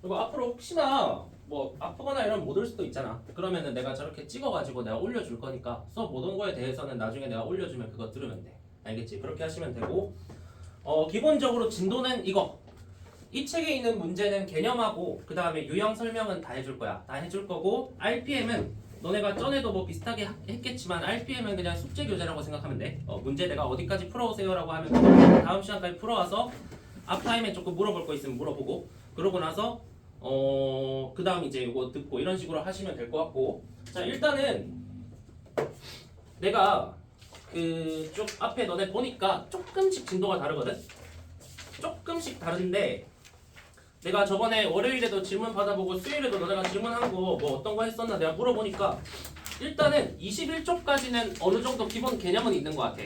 그리고 앞으로 혹시나 뭐 아프거나 이러면 못 올 수도 있잖아. 그러면은 내가 저렇게 찍어가지고 내가 올려줄 거니까 수업 못 온 거에 대해서는 나중에 내가 올려주면 그거 들으면 돼. 알겠지? 그렇게 하시면 되고 기본적으로 진도는 이거. 이 책에 있는 문제는 개념하고 그 다음에 유형 설명은 다 해줄 거야. 다 해줄 거고 RPM은 너네가 전에도 뭐 비슷하게 했겠지만 RPM은 그냥 숙제 교재라고 생각하면 돼. 문제 내가 어디까지 풀어오세요라고 하면 다음 시간까지 풀어와서 앞타임에 조금 물어볼 거 있으면 물어보고 그러고 나서 그 다음 이제 이거 듣고 이런 식으로 하시면 될 것 같고 자 일단은 내가 그 쭉 앞에 너네 보니까 조금씩 진도가 다르거든. 조금씩 다른데 내가 저번에 월요일에도 질문 받아보고 수요일에도 너네가 질문한 거 뭐 어떤 거 했었나 내가 물어보니까 일단은 21쪽까지는 어느 정도 기본 개념은 있는 것 같아.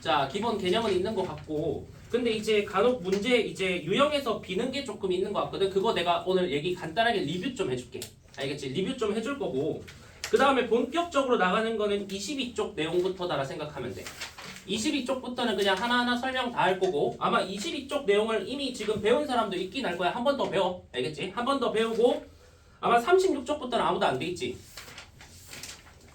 자 기본 개념은 있는 것 같고 근데 이제 간혹 문제 이제 유형에서 비는 게 조금 있는 것 같거든. 그거 내가 오늘 얘기 간단하게 리뷰 좀 해줄게. 알겠지? 리뷰 좀 해줄 거고 그 다음에 본격적으로 나가는 거는 22쪽 내용부터다라 생각하면 돼. 22쪽부터는 그냥 하나하나 설명 다 할 거고 아마 22쪽 내용을 이미 지금 배운 사람도 있긴 할 거야. 한 번 더 배워. 알겠지? 한 번 더 배우고 아마 36쪽부터는 아무도 안 돼 있지.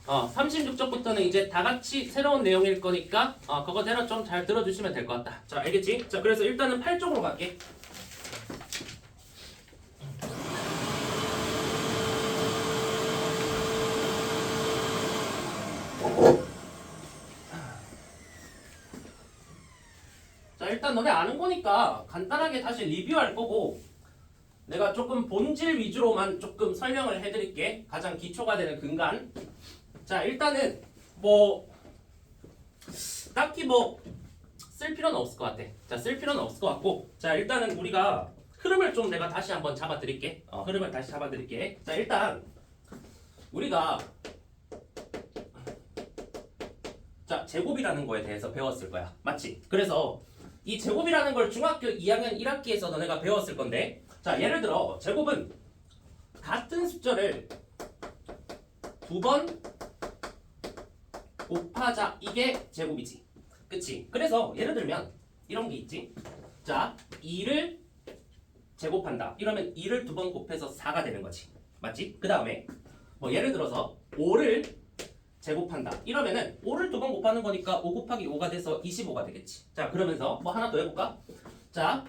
36쪽부터는 이제 다 같이 새로운 내용일 거니까 그거대로 좀 잘 들어주시면 될 것 같다. 자 알겠지? 자 그래서 일단은 8쪽으로 갈게. 자 일단 너네 아는 거니까 간단하게 다시 리뷰할 거고 내가 조금 본질 위주로만 조금 설명을 해드릴게. 가장 기초가 되는 근간. 자 일단은 뭐 딱히 뭐 쓸 필요는 없을 것 같아. 자 쓸 필요는 없을 것 같고 자 일단은 우리가 흐름을 좀 내가 다시 한번 잡아드릴게. 흐름을 다시 잡아드릴게. 자 일단 우리가 자 제곱이라는 거에 대해서 배웠을 거야. 맞지? 그래서 이 제곱이라는 걸 중학교 2학년 1학기에서 너네가 배웠을 건데 자 예를 들어 제곱은 같은 숫자를 두 번 곱하자 이게 제곱이지. 그치? 그래서 예를 들면 이런 게 있지. 자 2를 제곱한다. 이러면 2를 두 번 곱해서 4가 되는 거지. 맞지? 그 다음에 뭐 예를 들어서 5를 제곱한다. 이러면은 5를 두 번 곱하는 거니까 5 곱하기 5가 돼서 25가 되겠지. 자 그러면서 뭐 하나 더 해볼까? 자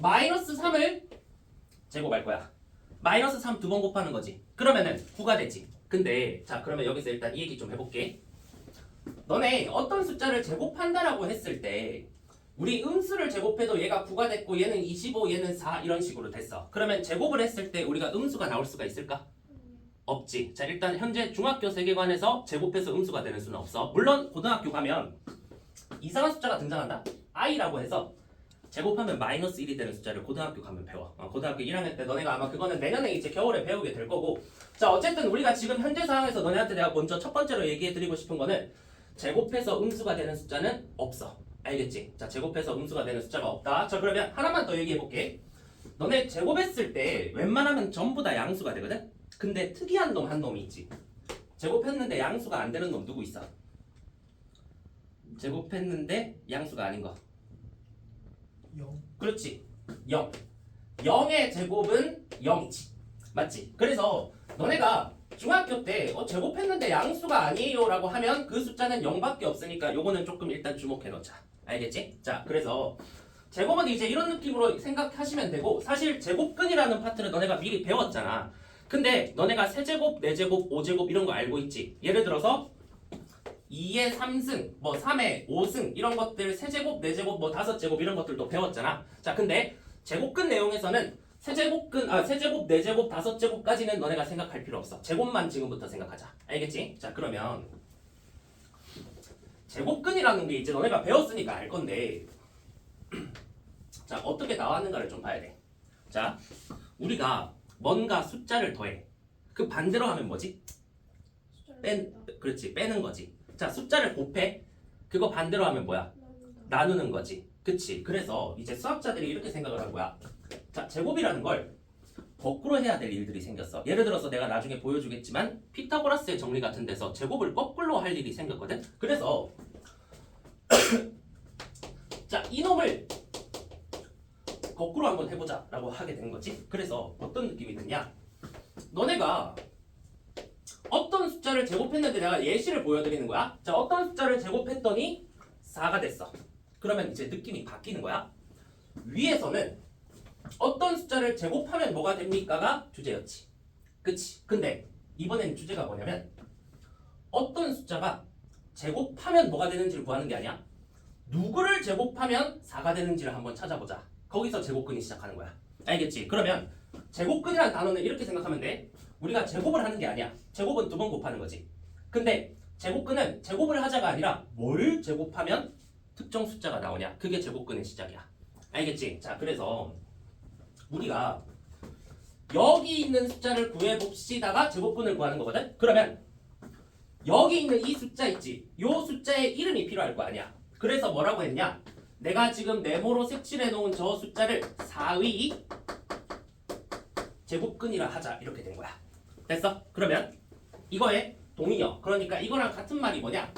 마이너스 3을 제곱할 거야. 마이너스 3 두 번 곱하는 거지. 그러면은 9가 되지. 근데 자 그러면 여기서 일단 이 얘기 좀 해볼게. 너네 어떤 숫자를 제곱한다라고 했을 때 우리 음수를 제곱해도 얘가 9가 됐고 얘는 25 얘는 4 이런 식으로 됐어. 그러면 제곱을 했을 때 우리가 음수가 나올 수가 있을까? 없지. 자 일단 현재 중학교 세계관에서 제곱해서 음수가 되는 수는 없어. 물론 고등학교 가면 이상한 숫자가 등장한다. i라고 해서 제곱하면 마이너스 1이 되는 숫자를 고등학교 가면 배워. 고등학교 1학년 때 너네가 아마 그거는 내년에 이제 겨울에 배우게 될 거고 자 어쨌든 우리가 지금 현재 상황에서 너네한테 내가 먼저 첫 번째로 얘기해 드리고 싶은 거는 제곱해서 음수가 되는 숫자는 없어. 알겠지? 자 제곱해서 음수가 되는 숫자가 없다. 자 그러면 하나만 더 얘기해 볼게. 너네 제곱했을 때 웬만하면 전부 다 양수가 되거든? 근데 특이한 놈 한 놈이 있지. 제곱했는데 양수가 안 되는 놈 누구 있어? 제곱했는데 양수가 아닌 거. 0. 그렇지. 0. 0의 제곱은 0이지. 맞지? 그래서 너네가 중학교 때 제곱했는데 양수가 아니에요 라고 하면 그 숫자는 0밖에 없으니까 요거는 조금 일단 주목해 놓자. 알겠지? 자 그래서 제곱은 이제 이런 느낌으로 생각하시면 되고 사실 제곱근이라는 파트를 너네가 미리 배웠잖아. 근데 너네가 세제곱, 네제곱, 오제곱 이런 거 알고 있지? 예를 들어서 2의 3승, 뭐 3의 5승 이런 것들 세제곱, 네제곱, 뭐 5제곱 이런 것들도 배웠잖아. 자 근데 제곱근 내용에서는 세제곱, 네제곱, 5제곱까지는 너네가 생각할 필요 없어. 제곱만 지금부터 생각하자. 알겠지? 자 그러면 제곱근이라는 게 이제 너네가 배웠으니까 알 건데 자 어떻게 나왔는가를 좀 봐야 돼. 자 우리가 뭔가 숫자를 더해. 그 반대로 하면 뭐지? 그렇지 빼는 거지. 자 숫자를 곱해. 그거 반대로 하면 뭐야? 나누는 거지. 그치? 그래서 이제 수학자들이 이렇게 생각을 한 거야. 자 제곱이라는 걸 거꾸로 해야 될 일들이 생겼어. 예를 들어서 내가 나중에 보여주겠지만 피타고라스의 정리 같은 데서 제곱을 거꾸로 할 일이 생겼거든. 그래서 자 이놈을 거꾸로 한번 해보자 라고 하게 되는 거지. 그래서 어떤 느낌이 드냐, 너네가 어떤 숫자를 제곱했는데 내가 예시를 보여드리는 거야. 자, 어떤 숫자를 제곱했더니 4가 됐어. 그러면 이제 느낌이 바뀌는 거야. 위에서는 어떤 숫자를 제곱하면 뭐가 됩니까가 주제였지. 그치? 근데 이번엔 주제가 뭐냐면 어떤 숫자가 제곱하면 뭐가 되는지를 구하는 게 아니야. 누구를 제곱하면 4가 되는지를 한번 찾아보자. 거기서 제곱근이 시작하는 거야. 알겠지? 그러면 제곱근이라는 단어는 이렇게 생각하면 돼. 우리가 제곱을 하는 게 아니야. 제곱은 2번 곱하는 거지. 근데 제곱근은 제곱을 하자가 아니라 뭘 제곱하면 특정 숫자가 나오냐. 그게 제곱근의 시작이야. 알겠지? 자, 그래서 우리가 여기 있는 숫자를 구해봅시다가 제곱근을 구하는 거거든? 그러면 여기 있는 이 숫자 있지? 요 숫자의 이름이 필요할 거 아니야. 그래서 뭐라고 했냐? 내가 지금 네모로 색칠해 놓은 저 숫자를 4의 제곱근이라 하자. 이렇게 된 거야. 됐어? 그러면 이거의 동의어, 그러니까 이거랑 같은 말이 뭐냐?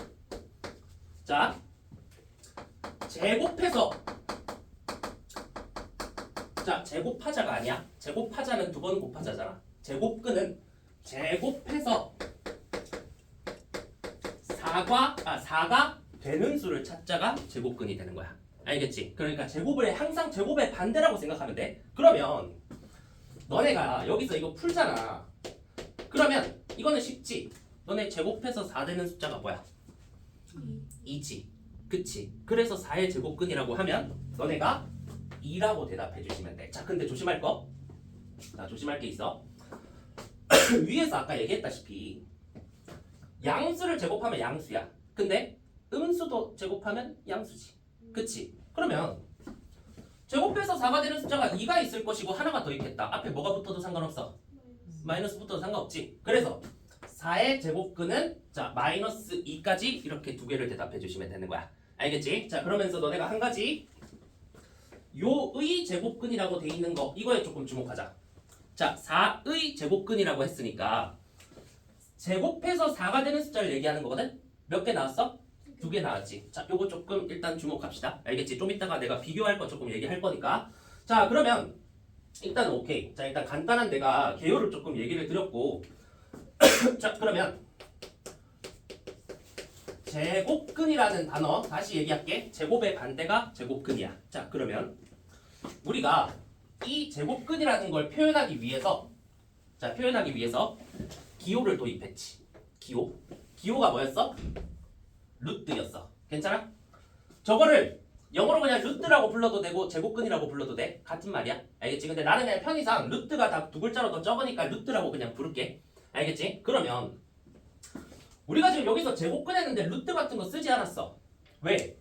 자, 제곱해서, 자, 제곱하자가 아니야. 제곱하자는 2번 곱하자잖아. 제곱근은 제곱해서 4가 되는 수를 찾자가 제곱근이 되는 거야. 알겠지? 그러니까 제곱을 항상 제곱의 반대라고 생각하면 돼. 그러면 너네가 여기서 이거 풀잖아. 그러면 이거는 쉽지. 너네 제곱해서 4 되는 숫자가 뭐야? 2지. 그치? 그래서 4의 제곱근이라고 하면 너네가 2라고 대답해 주시면 돼. 자, 근데 조심할 거. 자, 조심할 게 있어. 위에서 아까 얘기했다시피 양수를 제곱하면 양수야. 근데 음수도 제곱하면 양수지. 그치? 그러면 제곱해서 4가 되는 숫자가 2가 있을 것이고 하나가 더 있겠다. 앞에 뭐가 붙어도 상관없어. 마이너스 붙어도 상관없지. 그래서 4의 제곱근은 자 마이너스 2까지 이렇게 두 개를 대답해 주시면 되는 거야. 알겠지? 자, 그러면서 너네가 한 가지 요의 제곱근이라고 돼 있는 거 이거에 조금 주목하자. 자, 4의 제곱근이라고 했으니까 제곱해서 4가 되는 숫자를 얘기하는 거거든? 몇 개 나왔어? 2개 나왔지. 자, 요거 조금 일단 주목합시다. 알겠지? 좀 이따가 내가 비교할 거 조금 얘기할 거니까. 자, 그러면 일단 오케이. 자, 일단 간단한 내가 개요를 조금 얘기를 드렸고 자, 그러면 제곱근이라는 단어 다시 얘기할게. 제곱의 반대가 제곱근이야. 자, 그러면 우리가 이 제곱근이라는 걸 표현하기 위해서 기호를 도입했지. 기호가 뭐였어? 루트였어. 괜찮아? 저거를 영어로 그냥 루트라고 불러도 되고 제곱근이라고 불러도 돼. 같은 말이야. 알겠지? 근데 나는 그냥 편의상 루트가 다 2글자로 더 적으니까 루트라고 그냥 부를게. 알겠지? 그러면 우리가 지금 여기서 제곱근 했는데 루트 같은 거 쓰지 않았어. 왜?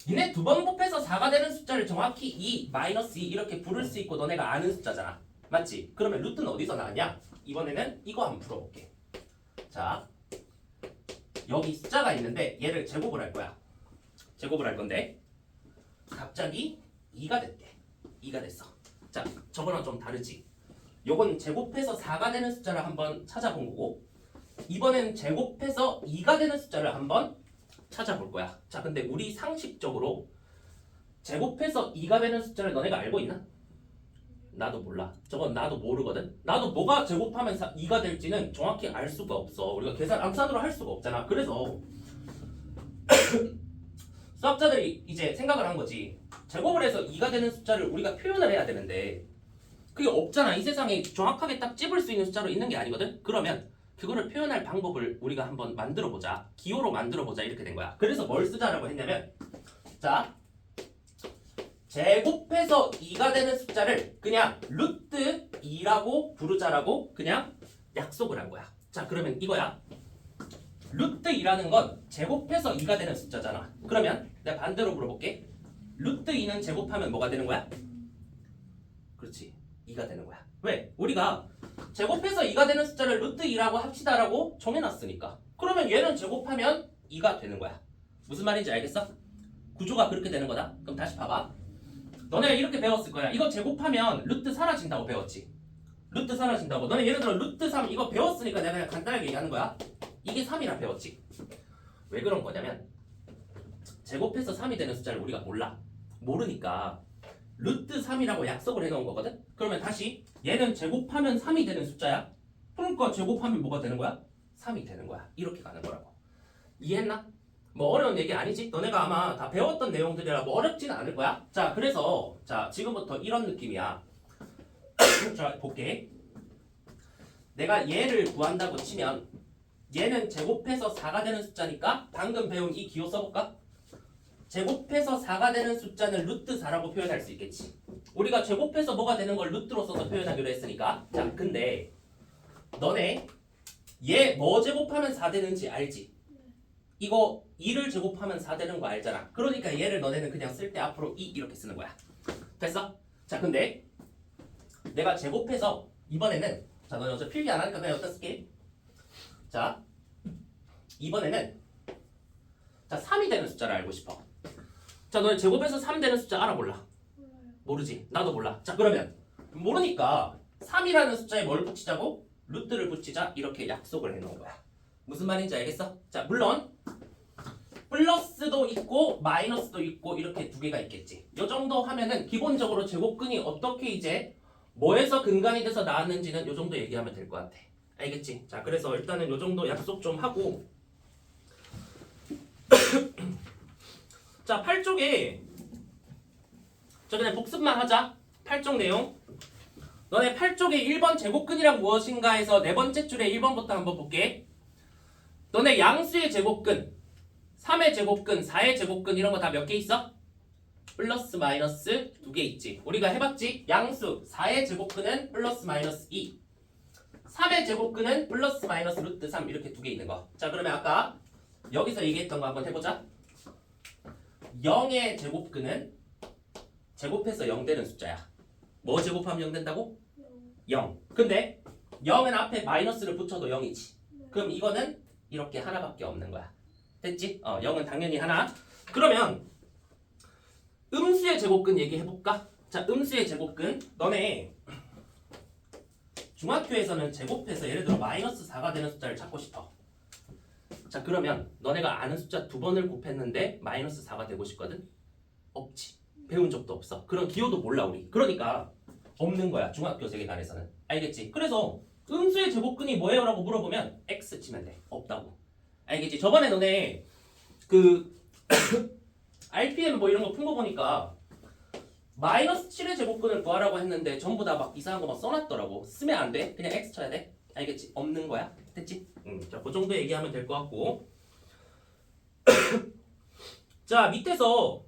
니네 2번 곱해서 4가 되는 숫자를 정확히 2, 마이너스 2 이렇게 부를 수 있고 너네가 아는 숫자잖아. 맞지? 그러면 루트는 어디서 나왔냐? 이번에는 이거 한번 풀어볼게. 자, 여기 숫자가 있는데 얘를 제곱을 할 거야. 제곱을 할 건데 갑자기 2가 됐대. 2가 됐어. 자, 저거랑 좀 다르지? 요건 제곱해서 4가 되는 숫자를 한번 찾아본 거고 이번엔 제곱해서 2가 되는 숫자를 한번 찾아볼 거야. 자, 근데 우리 상식적으로 제곱해서 2가 되는 숫자를 너네가 알고 있나? 나도 몰라. 저건 나도 모르거든. 나도 뭐가 제곱하면 2가 될지는 정확히 알 수가 없어. 우리가 계산 암산으로 할 수가 없잖아. 그래서 수학자들이 이제 생각을 한 거지. 제곱을 해서 2가 되는 숫자를 우리가 표현을 해야 되는데 그게 없잖아. 이 세상에 정확하게 딱 찝을 수 있는 숫자로 있는 게 아니거든. 그러면 그거를 표현할 방법을 우리가 한번 만들어보자. 기호로 만들어보자. 이렇게 된 거야. 그래서 뭘 쓰자라고 했냐면 자, 제곱해서 2가 되는 숫자를 그냥 루트 2라고 부르자라고 그냥 약속을 한 거야. 자, 그러면 이거야. 루트 2라는 건 제곱해서 2가 되는 숫자잖아. 그러면 내가 반대로 물어볼게. 루트 2는 제곱하면 뭐가 되는 거야? 그렇지. 2가 되는 거야. 왜? 우리가 제곱해서 2가 되는 숫자를 루트 2라고 합시다라고 정해놨으니까. 그러면 얘는 제곱하면 2가 되는 거야. 무슨 말인지 알겠어? 구조가 그렇게 되는 거다. 그럼 다시 봐봐. 너네가 이렇게 배웠을 거야. 이거 제곱하면 루트 사라진다고 배웠지. 루트 사라진다고. 너네 예를 들어 루트 3 이거 배웠으니까 내가 그냥 간단하게 얘기하는 거야. 이게 3이라 배웠지. 왜 그런 거냐면 제곱해서 3이 되는 숫자를 우리가 몰라. 모르니까 루트 3이라고 약속을 해놓은 거거든. 그러면 다시 얘는 제곱하면 3이 되는 숫자야. 그러니까 제곱하면 뭐가 되는 거야? 3이 되는 거야. 이렇게 가는 거라고. 이해했나? 뭐 어려운 얘기 아니지? 너네가 아마 다 배웠던 내용들이라 뭐 어렵지는 않을 거야. 자, 그래서 자 지금부터 이런 느낌이야. 자, 볼게. 내가 얘를 구한다고 치면 얘는 제곱해서 4가 되는 숫자니까 방금 배운 이 기호 써볼까? 제곱해서 4가 되는 숫자는 루트 4라고 표현할 수 있겠지. 우리가 제곱해서 뭐가 되는 걸 루트로 써서 표현하기로 했으니까. 자, 근데 너네 얘 뭐 제곱하면 4 되는지 알지? 이거 2를 제곱하면 4 되는 거 알잖아. 그러니까 얘를 너네는 그냥 쓸 때 앞으로 2 이렇게 쓰는 거야. 됐어? 자, 근데 내가 제곱해서 이번에는 자, 너네 어차피 필기 안 하니까 그냥 여기다 쓸게. 자, 이번에는 자 3이 되는 숫자를 알고 싶어. 자, 너네 제곱해서 3 되는 숫자 알아 몰라? 모르지? 나도 몰라. 자, 그러면 모르니까 3이라는 숫자에 뭘 붙이자고? 루트를 붙이자 이렇게 약속을 해놓은 거야. 무슨 말인지 알겠어? 자, 물론 플러스도 있고 마이너스도 있고 이렇게 두 개가 있겠지. 이 정도 하면은 기본적으로 제곱근이 어떻게 이제 뭐에서 근간이 돼서 나왔는지는 이 정도 얘기하면 될 것 같아. 알겠지? 자, 그래서 일단은 이 정도 약속 좀 하고 자, 8쪽에 저 그냥 복습만 하자. 8쪽 내용. 너네 8쪽에 1번 제곱근이란 무엇인가 해서 네 번째 줄에 1번부터 한번 볼게. 너네 양수의 제곱근, 3의 제곱근, 4의 제곱근 이런 거 다 몇 개 있어? 플러스 마이너스 2개 있지. 우리가 해봤지? 양수 4의 제곱근은 플러스 마이너스 2, 3의 제곱근은 플러스 마이너스 루트 3 이렇게 두 개 있는 거. 자, 그러면 아까 여기서 얘기했던 거 한번 해보자. 0의 제곱근은 제곱해서 0 되는 숫자야. 뭐 제곱하면 0 된다고? 0. 근데 0은 앞에 마이너스를 붙여도 0이지. 그럼 이거는 이렇게 하나밖에 없는 거야. 됐지? 0은 당연히 하나. 그러면 음수의 제곱근 얘기해볼까? 자, 음수의 제곱근. 너네 중학교에서는 제곱해서 예를 들어 마이너스 4가 되는 숫자를 찾고 싶어. 자, 그러면 너네가 아는 숫자 2번을 곱했는데 마이너스 4가 되고 싶거든? 없지. 배운 적도 없어. 그런 기호도 몰라 우리. 그러니까 없는 거야. 중학교 세계관에서는. 알겠지? 그래서 음수의 제곱근이 뭐예요? 라고 물어보면 X 치면 돼. 없다고. 알겠지? 저번에 너네 그 RPM 뭐 이런 거 푼 거 보니까 마이너스 7의 제곱근을 구하라고 했는데 전부 다 막 이상한 거 막 써놨더라고. 쓰면 안 돼. 그냥 X 쳐야 돼. 알겠지? 없는 거야. 됐지? 자, 그 정도 얘기하면 될 것 같고. 자, 밑에서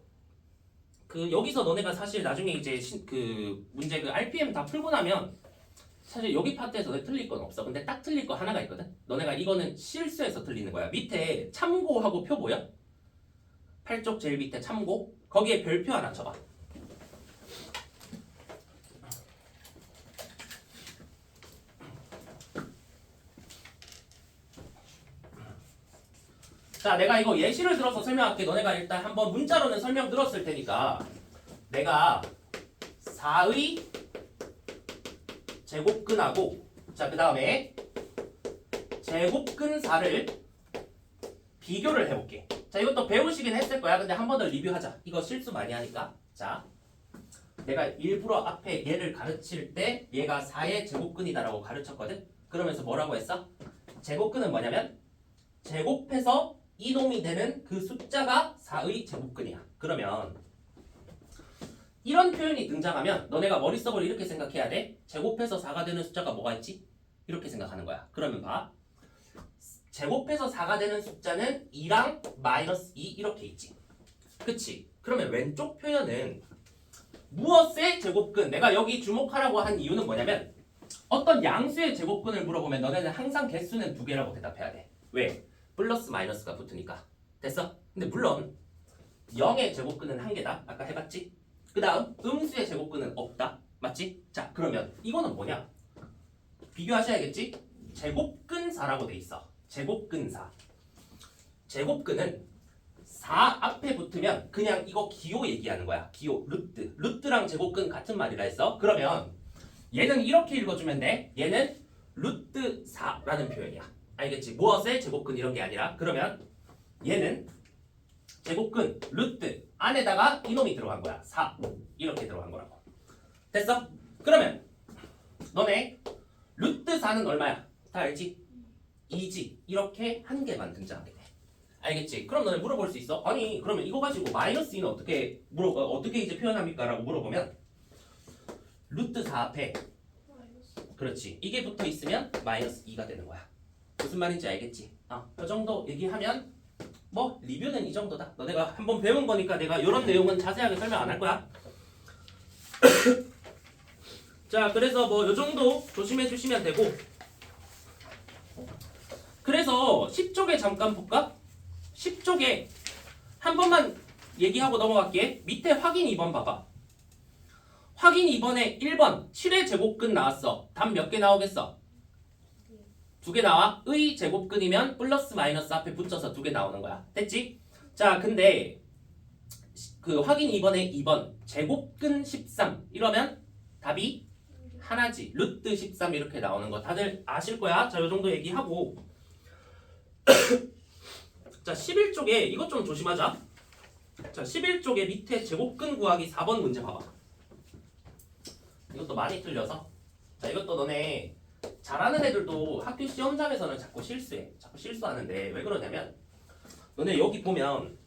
그 여기서 너네가 사실 나중에 이제 그 문제 그 RPM 다 풀고 나면 사실 여기 파트에서 너네 틀릴 건 없어. 근데 딱 틀릴 거 하나가 있거든. 너네가 이거는 실수해서 틀리는 거야. 밑에 참고하고 표 보여? 8쪽 제일 밑에 참고. 거기에 별표 하나 쳐봐. 자, 내가 이거 예시를 들어서 설명할게. 너네가 일단 한번 문자로는 설명 들었을 테니까 내가 4의 제곱근하고 자, 그 다음에 제곱근 4를 비교를 해볼게. 자, 이것도 배우시긴 했을 거야. 근데 한 번 더 리뷰하자. 이거 실수 많이 하니까. 자, 내가 일부러 앞에 얘를 가르칠 때 얘가 4의 제곱근이다라고 가르쳤거든. 그러면서 뭐라고 했어? 제곱근은 뭐냐면 제곱해서 이놈이 되는 그 숫자가 4의 제곱근이야. 그러면 이런 표현이 등장하면 너네가 머릿속으로 이렇게 생각해야 돼. 제곱해서 4가 되는 숫자가 뭐가 있지? 이렇게 생각하는 거야. 그러면 봐. 제곱해서 4가 되는 숫자는 2랑 마이너스 2 이렇게 있지. 그치? 그러면 왼쪽 표현은 무엇의 제곱근? 내가 여기 주목하라고 한 이유는 뭐냐면 어떤 양수의 제곱근을 물어보면 너네는 항상 개수는 2개라고 대답해야 돼. 왜? 플러스 마이너스가 붙으니까. 됐어? 근데 물론 0의 제곱근은 1개다. 아까 해봤지? 그 다음 음수의 제곱근은 없다. 맞지? 자, 그러면 이거는 뭐냐? 비교하셔야겠지? 제곱근 4라고 돼 있어. 제곱근 4. 제곱근은 4 앞에 붙으면 그냥 이거 기호 얘기하는 거야. 기호, 루트. 루트랑 제곱근 같은 말이라 했어. 그러면 얘는 이렇게 읽어주면 돼. 얘는 루트 4라는 표현이야. 알겠지? 무엇의 제곱근 이런 게 아니라. 그러면 얘는 제곱근 루트 안에다가 이놈이 들어간 거야. 4 이렇게 들어간 거라고. 됐어? 그러면 너네 루트 4는 얼마야? 다 알지? 2지. 이렇게 한 개만 등장하게 돼. 알겠지? 그럼 너네 물어볼 수 있어? 아니 그러면 이거 가지고 마이너스 2는 어떻게 이제 표현합니까? 라고 물어보면 루트 4 앞에 그렇지. 이게 붙어 있으면 마이너스 2가 되는 거야. 무슨 말인지 알겠지? 그 정도 얘기하면 뭐 리뷰는 이 정도다. 너네가 한번 배운 거니까 내가 이런 내용은 자세하게 설명 안 할 거야. 자, 그래서 뭐 요 정도 조심해 주시면 되고. 그래서 10쪽에 잠깐 볼까? 10쪽에 한 번만 얘기하고 넘어갈게. 밑에 확인 2번 봐봐. 확인 2번에 1번 7의 제곱근 나왔어. 답 몇 개 나오겠어? 2개 나와. 의 제곱근이면 플러스 마이너스 앞에 붙여서 2개 나오는 거야. 됐지? 자, 근데 그 확인 2번에 2번 제곱근 13 이러면 답이 하나지. 루트 13 이렇게 나오는 거 다들 아실 거야. 자, 요 정도 얘기하고 자, 11쪽에 이것 좀 조심하자. 자, 11쪽에 밑에 제곱근 구하기 4번 문제 봐봐. 이것도 많이 틀려서. 자, 이것도 너네 잘하는 애들도 학교 시험장에서는 자꾸 실수해. 자꾸 실수하는데 왜 그러냐면 너네 여기 보면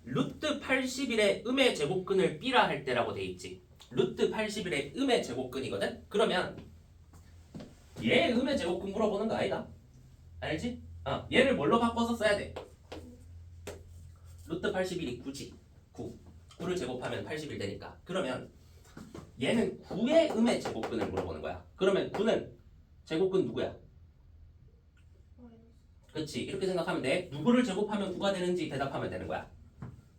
루트 81의 음의 제곱근을 B라 할 때라고 돼 있지. 루트 81의 음의 제곱근이거든? 그러면 얘 음의 제곱근 물어보는 거 아니다. 알지? 얘를 뭘로 바꿔서 써야 돼? 루트 81이 9지. 9를 제곱하면 81 되니까. 그러면 얘는 9의 음의 제곱근을 물어보는 거야. 그러면 9는 제곱근 누구야? 그렇지. 이렇게 생각하면 돼. 누구를 제곱하면 9가 되는지 대답하면 되는 거야.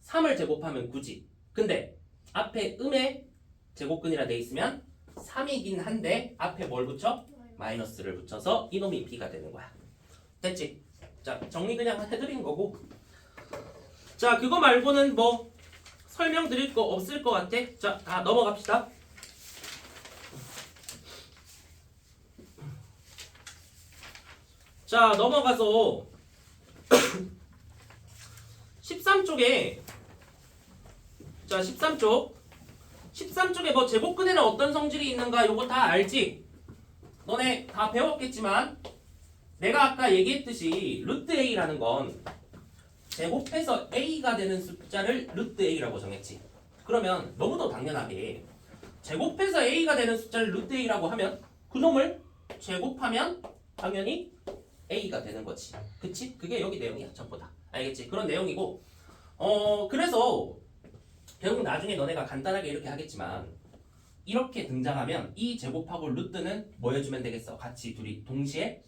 3을 제곱하면 9지. 근데 앞에 음의 제곱근이라 돼 있으면 3이긴 한데 앞에 뭘 붙여? 마이너스를 붙여서 이놈이 B가 되는 거야. 됐지? 자, 정리 그냥 해드린 거고. 자, 그거 말고는 뭐 설명드릴 거 없을 것 같아. 자, 다 넘어갑시다. 자, 넘어가서 13쪽에 자, 13쪽에 뭐 제곱근에는 어떤 성질이 있는가 요거 다 알지? 너네 다 배웠겠지만 내가 아까 얘기했듯이 루트 A라는 건 제곱해서 A가 되는 숫자를 루트 A라고 정했지. 그러면 너무도 당연하게 제곱해서 A가 되는 숫자를 루트 A라고 하면 그놈을 제곱하면 당연히 A가 되는 거지. 그치? 그게 여기 내용이야. 전부 다. 알겠지? 그런 내용이고 그래서 결국 나중에 너네가 간단하게 이렇게 하겠지만 이렇게 등장하면 이 제곱하고 루트는 뭐 해주면 되겠어? 같이 둘이 동시에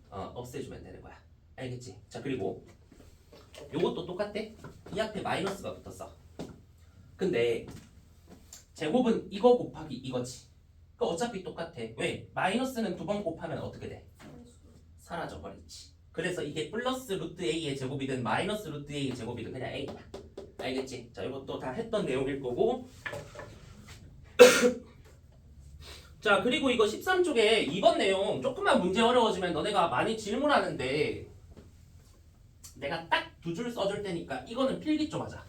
없애주면 되는 거야. 알겠지? 자, 그리고 요것도 똑같아. 이 앞에 마이너스가 붙었어. 근데 제곱은 이거 곱하기 이거지. 그 어차피 똑같아. 왜? 마이너스는 두 번 곱하면 어떻게 돼? 사라져 버리지. 그래서 이게 플러스 루트 A의 제곱이든 마이너스 루트 A의 제곱이든 그냥 A야. 알겠지? 자, 이것도 다 했던 내용일 거고. 자, 그리고 이거 13쪽에 이번 내용 조금만 문제 어려워지면 너네가 많이 질문하는데 내가 딱 두 줄 써줄 테니까 이거는 필기 좀 하자.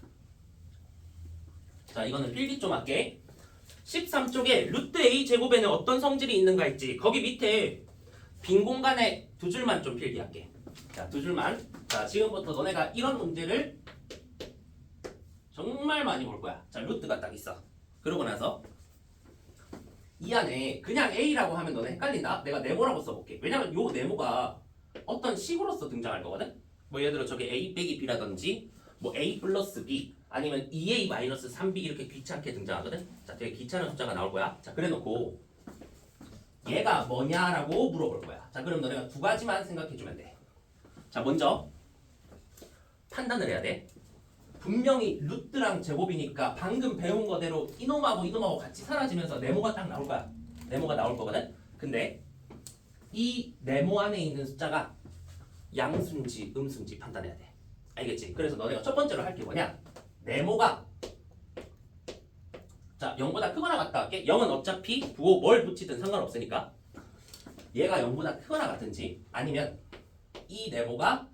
자, 이거는 필기 좀 할게. 13쪽에 루트 A 제곱에는 어떤 성질이 있는가 했지. 거기 밑에 빈 공간에 두 줄만 좀 필기할게. 자, 두 줄만. 자, 지금부터 너네가 이런 문제를 정말 많이 볼 거야. 자, 루트가 딱 있어. 그러고 나서 이 안에 그냥 A라고 하면 너네 헷갈린다. 내가 네모라고 써볼게. 왜냐면 요 네모가 어떤 식으로서 등장할 거거든. 뭐 예를 들어 저게 A 빼기 B라든지 뭐 A 플러스 B 아니면 2A 마이너스 3B 이렇게 귀찮게 등장하거든. 자, 되게 귀찮은 숫자가 나올 거야. 자, 그래놓고 얘가 뭐냐라고 물어볼 거야. 자, 그럼 너네가 두 가지만 생각해주면 돼. 자, 먼저 판단을 해야 돼. 분명히 루트랑 제곱이니까 방금 배운 거대로 이놈하고 같이 사라지면서 네모가 딱 나올 거야. 네모가 나올 거거든. 근데 이 네모 안에 있는 숫자가 양수인지 음수인지 판단해야 돼. 알겠지? 그래서 너네가 첫 번째로 할 게 뭐냐? 네모가 자 0보다 크거나 같다 할게. 0은 어차피 부호 뭘 붙이든 상관없으니까 얘가 0보다 크거나 같은지 아니면 이 네모가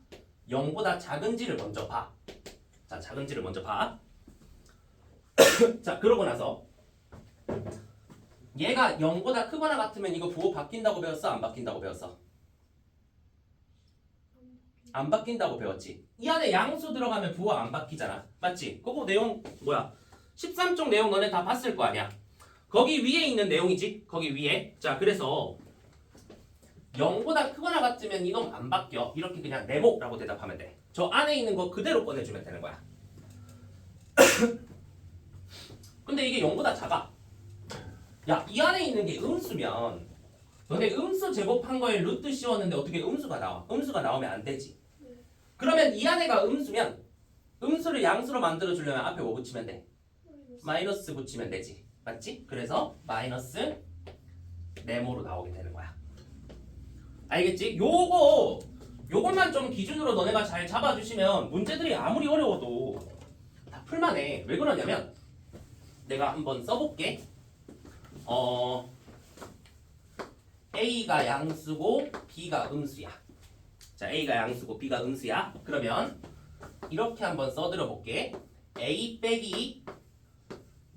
0보다 작은지를 먼저 봐. 자, 작은지를 먼저 봐. 자, 그러고 나서 얘가 0보다 크거나 같으면 이거 부호 바뀐다고 배웠어? 안 바뀐다고 배웠어? 안 바뀐다고 배웠지. 이 안에 양수 들어가면 부호 안 바뀌잖아. 맞지? 그거 내용 뭐야? 13쪽 내용 너네 다 봤을 거 아니야. 거기 위에 있는 내용이지. 거기 위에. 자, 그래서 0보다 크거나 같으면 이건 안 바뀌어. 이렇게 그냥 네모라고 대답하면 돼. 저 안에 있는 거 그대로 꺼내주면 되는 거야. 근데 이게 0보다 작아. 야, 이 안에 있는 게 음수면 너네 음수 제곱한 거에 루트 씌웠는데 어떻게 음수가 나와? 음수가 나오면 안 되지. 그러면 이 안에가 음수면 음수를 양수로 만들어 주려면 앞에 뭐 붙이면 돼? 마이너스 붙이면 되지. 맞지? 그래서 마이너스 네모로 나오게 되는 거야. 알겠지? 요것만 좀 기준으로 너네가 잘 잡아주시면 문제들이 아무리 어려워도 다 풀만해. 왜 그러냐면 내가 한번 써볼게. A가 양수고 B가 음수야. 자, A가 양수고 B가 음수야. 그러면 이렇게 한번 써들어 볼게. A 빼기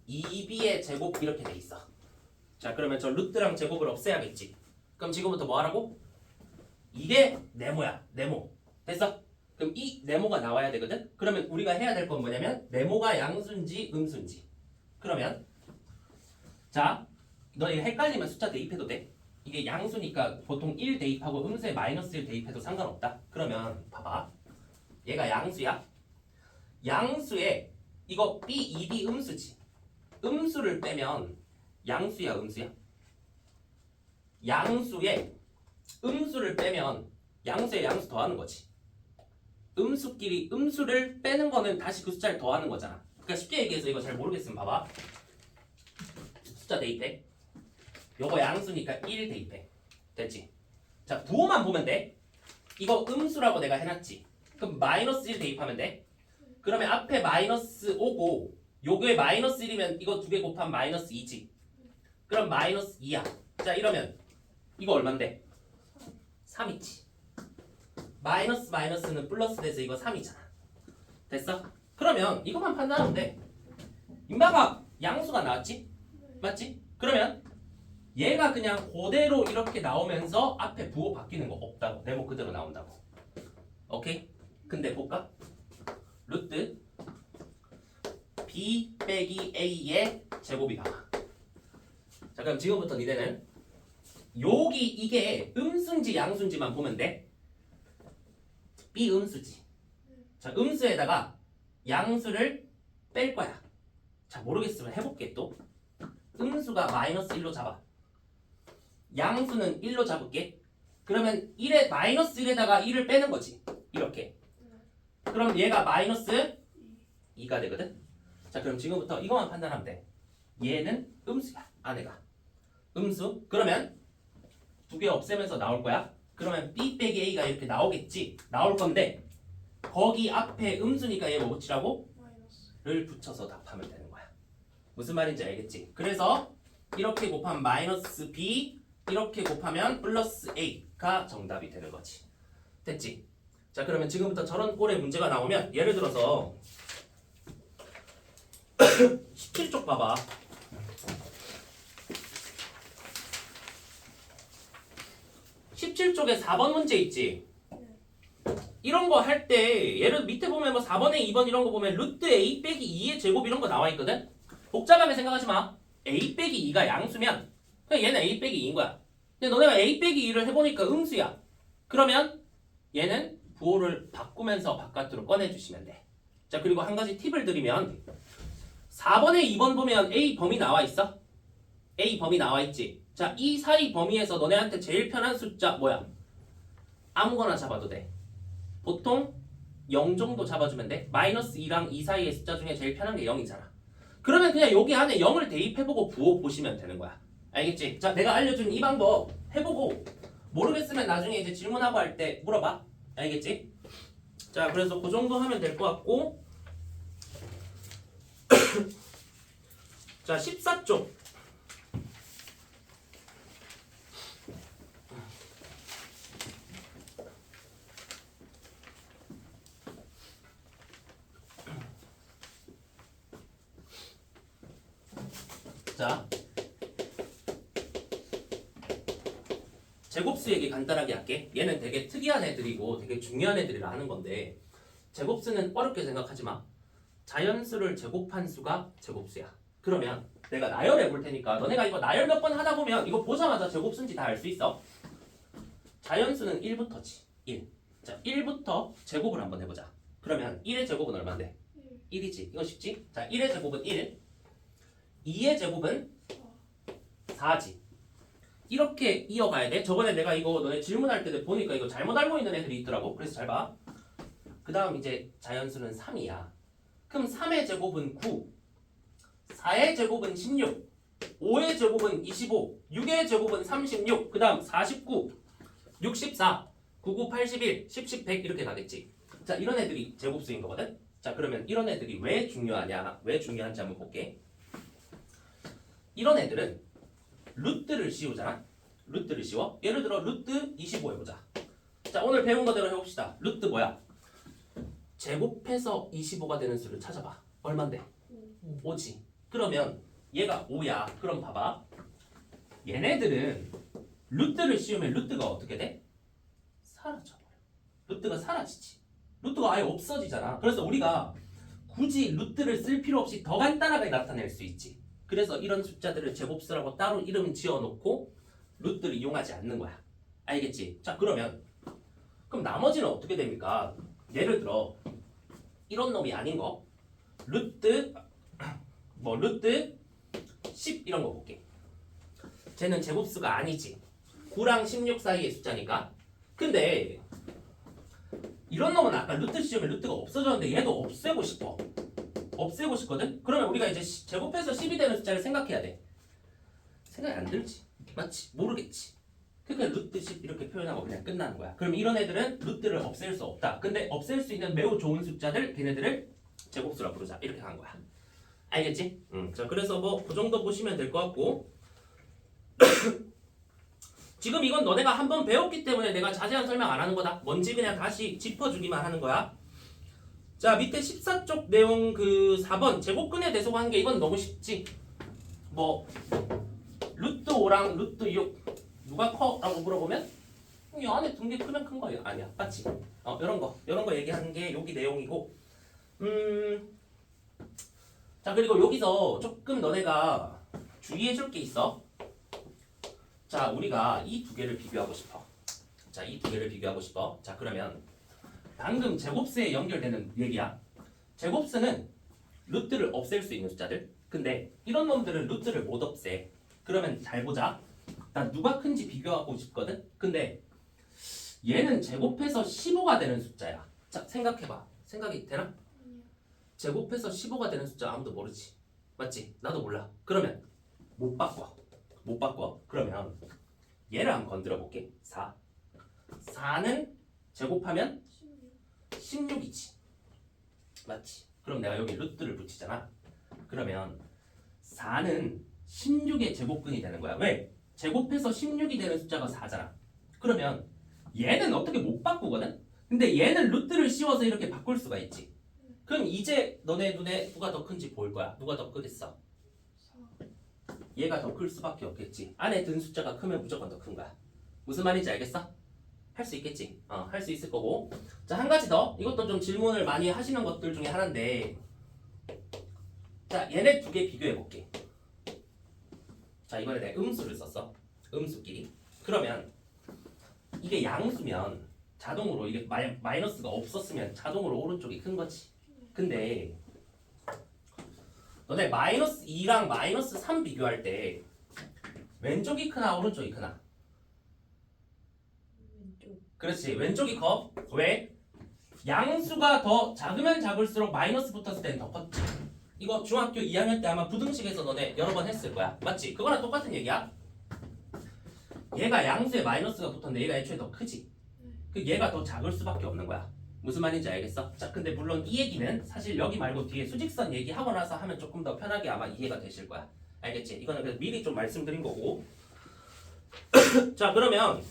2B의 제곱 이렇게 돼 있어. 자, 그러면 저 루트랑 제곱을 없애야겠지. 그럼 지금부터 뭐 하라고? 이게 네모야. 네모. 됐어? 그럼 이 네모가 나와야 되거든? 그러면 우리가 해야 될 건 뭐냐면 네모가 양수인지 음수인지. 그러면 자, 너 이거 헷갈리면 숫자 대입해도 돼. 이게 양수니까 보통 1 대입하고 음수에 마이너스 1 대입해도 상관없다. 그러면 봐봐. 얘가 양수야. 양수에 이거 B, 2B 음수지. 음수를 빼면 양수야, 음수야? 양수에 음수를 빼면 양수에 양수 더하는 거지. 음수끼리 음수를 빼는 거는 다시 그 숫자를 더하는 거잖아. 그러니까 쉽게 얘기해서 이거 잘 모르겠으면 봐봐. 숫자 대입해. 요거 양수니까 1 대입해. 됐지? 자, 부호만 보면 돼. 이거 음수라고 내가 해놨지. 그럼 마이너스 1 대입하면 돼. 그러면 앞에 마이너스 5고 요게 마이너스 1이면 이거 두 개 곱하면 마이너스 2지. 그럼 마이너스 2야. 자, 이러면 이거 얼만데? 3이지. 마이너스 마이너스는 플러스 돼서 이거 3이잖아. 됐어? 그러면 이것만 판단하면 돼. 임마가 양수가 나왔지? 맞지? 그러면 얘가 그냥 그대로 이렇게 나오면서 앞에 부호 바뀌는 거 없다고. 네모 그대로 나온다고. 오케이? 근데 볼까? 루트 B 빼기 A의 제곱이 나와. 자, 그럼 지금부터 니네는 여기 이게 음수인지 양수인지만 보면 돼. B 음수지. 자, 음수에다가 양수를 뺄 거야. 자, 모르겠으면 해볼게 또. 음수가 마이너스 1로 잡아. 양수는 1로 잡을게. 그러면 1에 마이너스 1에다가 1을 빼는 거지. 이렇게. 그럼 얘가 마이너스 2가 되거든. 자, 그럼 지금부터 이것만 판단하면 돼. 얘는 음수야. 안에가 음수. 그러면 두 개 없애면서 나올 거야. 그러면 B 빼기 A가 이렇게 나오겠지. 나올 건데 거기 앞에 음수니까 얘 뭐 붙이라고? 를 붙여서 답하면 되는 거야. 무슨 말인지 알겠지? 그래서 이렇게 곱하면 마이너스 B, 이렇게 곱하면 플러스 A가 정답이 되는 거지. 됐지? 자, 그러면 지금부터 저런 꼴의 문제가 나오면 예를 들어서 17쪽 봐봐. 17쪽에 4번 문제 있지? 이런 거 할 때 예를 밑에 보면 뭐 4번에 2번 이런 거 보면 루트 A 빼기 2의 제곱 이런 거 나와 있거든? 복잡하게 생각하지 마. A 빼기 2가 양수면 그냥 얘는 A 빼기 2인 거야. 근데 너네가 A 빼기 2를 해보니까 음수야. 그러면 얘는 부호를 바꾸면서 바깥으로 꺼내주시면 돼. 자, 그리고 한 가지 팁을 드리면 4번에 2번 보면 A 범위 나와 있어? A 범위 나와 있지? 자, 이 사이 범위에서 너네한테 제일 편한 숫자 뭐야? 아무거나 잡아도 돼. 보통 0 정도 잡아주면 돼. 마이너스 2랑 2 사이의 숫자 중에 제일 편한 게 0이잖아. 그러면 그냥 여기 안에 0을 대입해보고 부호 보시면 되는 거야. 알겠지? 자, 내가 알려준 이 방법 해보고 모르겠으면 나중에 이제 질문하고 할 때 물어봐. 알겠지? 자, 그래서 그 정도 하면 될 것 같고 자, 14쪽 자, 제곱수 얘기 간단하게 할게. 얘는 되게 특이한 애들이고 되게 중요한 애들이라 하는 건데 제곱수는 어렵게 생각하지 마. 자연수를 제곱한 수가 제곱수야. 그러면 내가 나열해 볼 테니까 너네가 이거 나열 몇 번 하다 보면 이거 보자마자 제곱수인지 다 알 수 있어. 자연수는 1부터지. 1. 자, 1부터 제곱을 한번 해보자. 그러면 1의 제곱은 얼마인데? 1이지. 이거 쉽지? 자, 1의 제곱은 1. 2의 제곱은 4지. 이렇게 이어가야 돼. 저번에 내가 이거 너네 질문할 때 보니까 이거 잘못 알고 있는 애들이 있더라고. 그래서 잘 봐. 그 다음 이제 자연수는 3이야. 그럼 3의 제곱은 9, 4의 제곱은 16, 5의 제곱은 25, 6의 제곱은 36, 그 다음 49, 64, 99, 81, 10, 10, 100 이렇게 가겠지. 자, 이런 애들이 제곱수인 거거든. 자, 그러면 이런 애들이 왜 중요하냐? 왜 중요한지 한번 볼게. 이런 애들은 루트를 씌우잖아. 루트를 씌워. 예를 들어 루트 25 해보자. 자, 오늘 배운 거대로 해봅시다. 루트 뭐야? 제곱해서 25가 되는 수를 찾아봐. 얼만데? 5지. 그러면 얘가 5야. 그럼 봐봐. 얘네들은 루트를 씌우면 루트가 어떻게 돼? 사라져버려. 루트가 사라지지. 루트가 아예 없어지잖아. 그래서 우리가 굳이 루트를 쓸 필요 없이 더 간단하게 나타낼 수 있지. 그래서 이런 숫자들을 제곱수라고 따로 이름 지어놓고 루트를 이용하지 않는 거야. 알겠지? 자, 그러면 그럼 나머지는 어떻게 됩니까? 예를 들어 이런 놈이 아닌 거 루트 10 이런 거 볼게. 쟤는 제곱수가 아니지. 9랑 16 사이의 숫자니까. 근데 이런 놈은 아까 루트 씌우면 루트가 없어졌는데 얘도 없애고 싶어. 없애고 싶거든? 그러면 우리가 이제 제곱해서 10이 되는 숫자를 생각해야 돼. 생각이 안 들지. 맞지? 모르겠지. 그러니까 루트 10 이렇게 표현하고 그냥 끝나는 거야. 그럼 이런 애들은 루트를 없앨 수 없다. 근데 없앨 수 있는 매우 좋은 숫자들, 걔네들을 제곱수라 부르자. 이렇게 한 거야. 알겠지? 자, 그래서 뭐 그 정도 보시면 될 것 같고 지금 이건 너네가 한번 배웠기 때문에 내가 자세한 설명 안 하는 거다. 뭔지 그냥 다시 짚어주기만 하는 거야. 자, 밑에 14쪽 내용 그 4번 제곱근에 대소한 게 이건 너무 쉽지. 뭐 루트 5랑 루트 6 누가 커? 라고 물어보면 이 안에 둔 게 크면 큰 거예요. 아니야. 맞지? 이런 거 얘기하는 게 여기 내용이고 자, 그리고 여기서 조금 너네가 주의해 줄 게 있어. 자, 우리가 이 두 개를 비교하고 싶어. 자, 이 두 개를 비교하고 싶어. 자, 그러면 방금 제곱수에 연결되는 얘기야. 제곱수는 루트를 없앨 수 있는 숫자들. 근데 이런 놈들은 루트를 못 없애. 그러면 잘 보자. 나 누가 큰지 비교하고 싶거든. 근데 얘는 제곱해서 15가 되는 숫자야. 자, 생각해봐. 생각이 되나? 제곱해서 15가 되는 숫자 아무도 모르지. 맞지? 나도 몰라. 그러면 못 바꿔. 못 바꿔. 그러면 얘를 한번 건드려 볼게. 4. 4는 제곱하면 16이지. 맞지? 그럼 내가 여기 루트를 붙이잖아. 그러면 4는 16의 제곱근이 되는 거야. 왜? 제곱해서 16이 되는 숫자가 4잖아. 그러면 얘는 어떻게 못 바꾸거든? 근데 얘는 루트를 씌워서 이렇게 바꿀 수가 있지. 그럼 이제 너네 눈에 누가 더 큰지 보일 거야. 누가 더 크겠어? 얘가 더 클 수밖에 없겠지. 안에 든 숫자가 크면 무조건 더 큰 거야. 무슨 말인지 알겠어? 할 수 있겠지. 할 수 있을 거고. 자, 한 가지 더. 이것도 좀 질문을 많이 하시는 것들 중에 하나인데, 자, 얘네 두 개 비교해 볼게. 자, 이번에 내가 음수를 썼어. 음수끼리. 그러면 이게 양수면 자동으로 이게 마이너스가 없었으면 자동으로 오른쪽이 큰 거지. 근데 너네 마이너스 2랑 마이너스 3 비교할 때 왼쪽이 크나 오른쪽이 크나? 그렇지, 왼쪽이 커. 왜? 양수가 더 작으면 작을수록 마이너스 붙었을 때는 더 컸지. 이거 중학교 2학년 때 아마 부등식에서 너네 여러 번 했을 거야. 맞지? 그거랑 똑같은 얘기야. 얘가 양수에 마이너스가 붙었는데 얘가 애초에 더 크지. 그 얘가 더 작을 수밖에 없는 거야. 무슨 말인지 알겠어? 자, 근데 물론 이 얘기는 사실 여기 말고 뒤에 수직선 얘기하고 나서 하면 조금 더 편하게 아마 이해가 되실 거야. 알겠지? 이거는 그래서 미리 좀 말씀드린 거고. 자, 그러면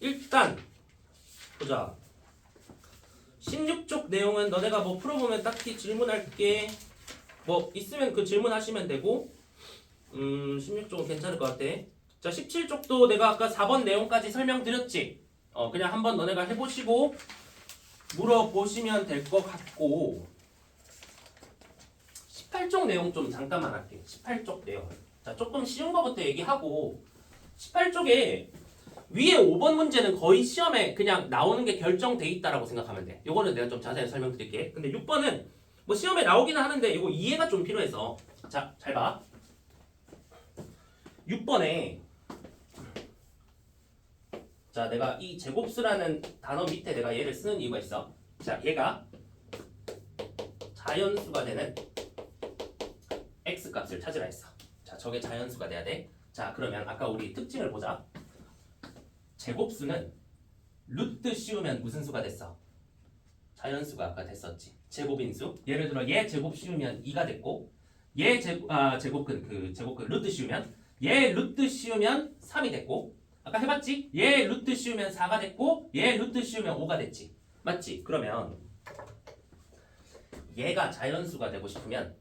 일단 보자. 16쪽 내용은 너네가 뭐 풀어보면 딱히 질문할 게 뭐 있으면 그 질문하시면 되고 16쪽은 괜찮을 것 같아. 자 17쪽도 내가 아까 4번 내용까지 설명드렸지. 그냥 한번 너네가 해보시고 물어보시면 될 것 같고 18쪽 내용 좀 잠깐만 할게. 18쪽 내용. 자 조금 쉬운 거부터 얘기하고 18쪽에 위에 5번 문제는 거의 시험에 그냥 나오는 게 결정돼 있다라고 생각하면 돼. 요거는 내가 좀 자세히 설명드릴게. 근데 6번은 뭐 시험에 나오기는 하는데 이거 이해가 좀 필요해서 자 잘 봐. 6번에 자 내가 이 제곱수라는 단어 밑에 내가 얘를 쓰는 이유가 있어. 자 얘가 자연수가 되는 x값을 찾으라 했어. 자 저게 자연수가 돼야 돼. 자 그러면 아까 우리 특징을 보자. 제곱수는 루트 씌우면 무슨 수가 됐어? 자연수가 아까 됐었지. 제곱인수. 예를 들어 얘 제곱 씌우면 2가 됐고 얘 제곱근 루트 씌우면 얘 루트 씌우면 3이 됐고 아까 해봤지? 얘 루트 씌우면 4가 됐고 얘 루트 씌우면 5가 됐지. 맞지? 그러면 얘가 자연수가 되고 싶으면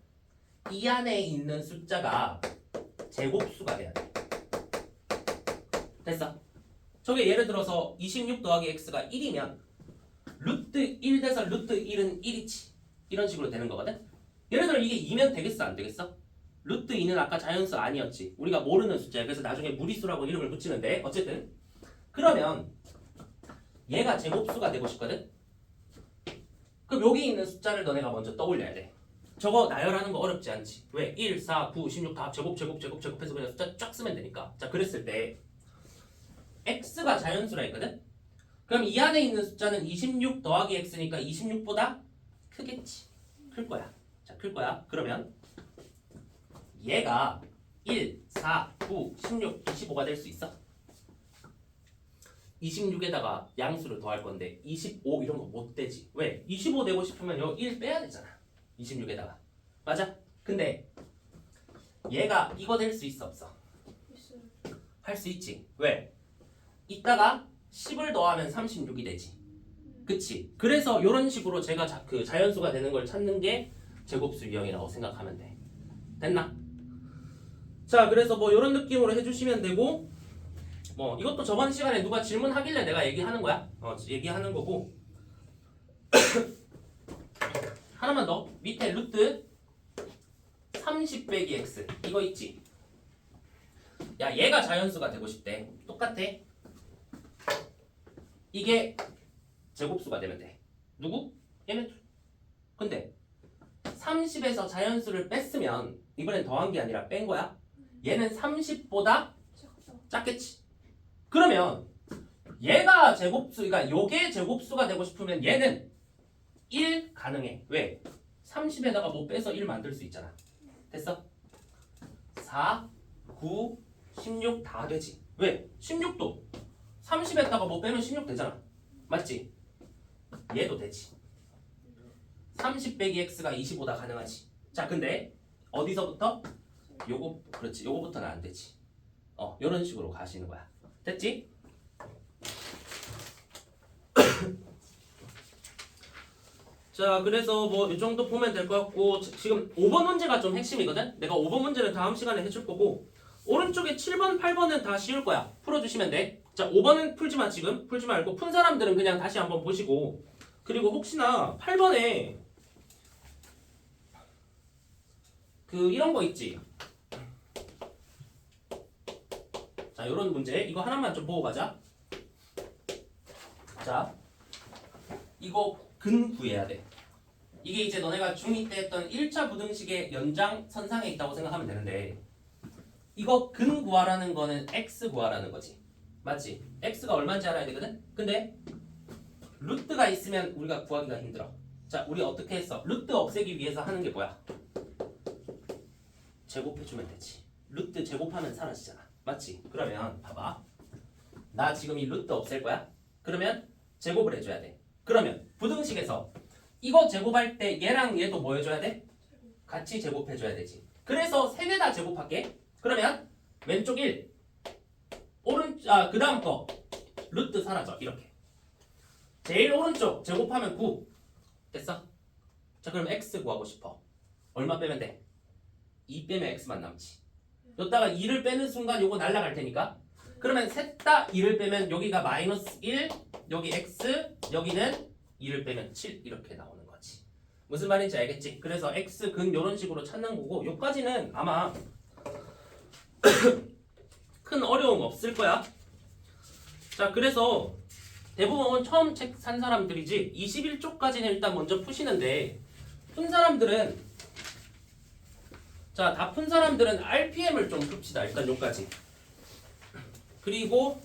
이 안에 있는 숫자가 제곱수가 돼야 돼. 됐어? 저게 예를 들어서 26 더하기 x가 1이면 루트 1 돼서 루트 1은 1이지. 이런 식으로 되는 거거든? 예를 들어 이게 2면 되겠어 안 되겠어? 루트 2는 아까 자연수 아니었지. 우리가 모르는 숫자야. 그래서 나중에 무리수라고 이름을 붙이는데 어쨌든 그러면 얘가 제곱수가 되고 싶거든? 그럼 여기 있는 숫자를 너네가 먼저 떠올려야 돼. 저거 나열하는 거 어렵지 않지. 왜? 1, 4, 9, 16 다 제곱해서 그냥 숫자 쫙 쓰면 되니까. 자 그랬을 때 x가 자연수라 했거든? 그럼 이 안에 있는 숫자는 26 더하기 x니까 26보다 크겠지. 클 거야. 자, 클 거야. 그러면 얘가 1, 4, 9, 16, 25가 될 수 있어? 26에다가 양수를 더할 건데 25 이런 거 못 되지. 왜? 25 되고 싶으면 여기 1 빼야 되잖아. 26에다가. 맞아? 근데 얘가 이거 될 수 있어 없어? 할 수 있지. 왜? 이따가 10을 더하면 36이 되지. 그치? 그래서 이런 식으로 제가 그 자연수가 되는 걸 찾는 게 제곱수 유형이라고 생각하면 돼. 됐나? 자, 그래서 뭐 이런 느낌으로 해주시면 되고 뭐 이것도 저번 시간에 누가 질문하길래 내가 얘기하는 거야. 얘기하는 거고 하나만 더. 밑에 루트 30 빼기 x 이거 있지? 야, 얘가 자연수가 되고 싶대. 똑같아. 이게 제곱수가 되면 돼. 누구? 얘네 둘. 근데 30에서 자연수를 뺐으면 이번엔 더한 게 아니라 뺀 거야. 얘는 30보다 작겠지. 그러면 얘가 제곱수, 그러니까 요게 제곱수가 되고 싶으면 얘는 1 가능해. 왜? 30에다가 뭐 빼서 1 만들 수 있잖아. 됐어? 4, 9, 16 다 되지. 왜? 16도 30에다가 뭐 빼면 16 되잖아. 맞지? 얘도 되지. 30 빼기 x가 25다 가능하지. 자, 근데 어디서부터? 요거, 그렇지. 요거부터는 안 되지. 요런 식으로 가시는 거야. 됐지? 자, 그래서 뭐 이 정도 보면 될 것 같고 지금 5번 문제가 좀 핵심이거든? 내가 5번 문제는 다음 시간에 해줄 거고 오른쪽에 7번, 8번은 다 쉬울 거야. 풀어주시면 돼. 자, 5번은 풀지 마. 지금 풀지 말고 푼 사람들은 그냥 다시 한번 보시고 그리고 혹시나 8번에 그 이런 거 있지? 자, 요런 문제 이거 하나만 좀 보고 가자. 자, 이거 근 구해야 돼. 이게 이제 너네가 중2 때 했던 1차 부등식의 연장선상에 있다고 생각하면 되는데 이거 근 구하라는 거는 x 구하라는 거지. 맞지? x가 얼마인지 알아야 되거든? 근데 루트가 있으면 우리가 구하기가 힘들어. 자, 우리 어떻게 했어? 루트 없애기 위해서 하는 게 뭐야? 제곱해주면 되지. 루트 제곱하면 사라지잖아. 맞지? 그러면 봐봐. 나 지금 이 루트 없앨 거야? 그러면 제곱을 해줘야 돼. 그러면 부등식에서 이거 제곱할 때 얘랑 얘도 뭐 해줘야 돼? 같이 제곱해줘야 되지. 그래서 세 개 다 제곱할게. 그러면 왼쪽 1 그 다음 거 루트 사라져. 이렇게 제일 오른쪽 제곱하면 9 됐어? 자 그럼 x 구하고 싶어. 얼마 빼면 돼? 2 빼면 x만 남지. 여기다가 2를 빼는 순간 요거 날라갈 테니까. 그러면 셋 다 2를 빼면 여기가 마이너스 1, 여기 x, 여기는 2를 빼면 7 이렇게 나오는 거지. 무슨 말인지 알겠지? 그래서 x 근 이런 식으로 찾는 거고 요까지는 아마 큰 어려움 없을 거야. 자 그래서 대부분 처음 책 산 사람들이지 21쪽까지는 일단 먼저 푸시는데 푼 사람들은 자 다 푼 사람들은 RPM을 좀 풉시다. 일단 요까지. 그리고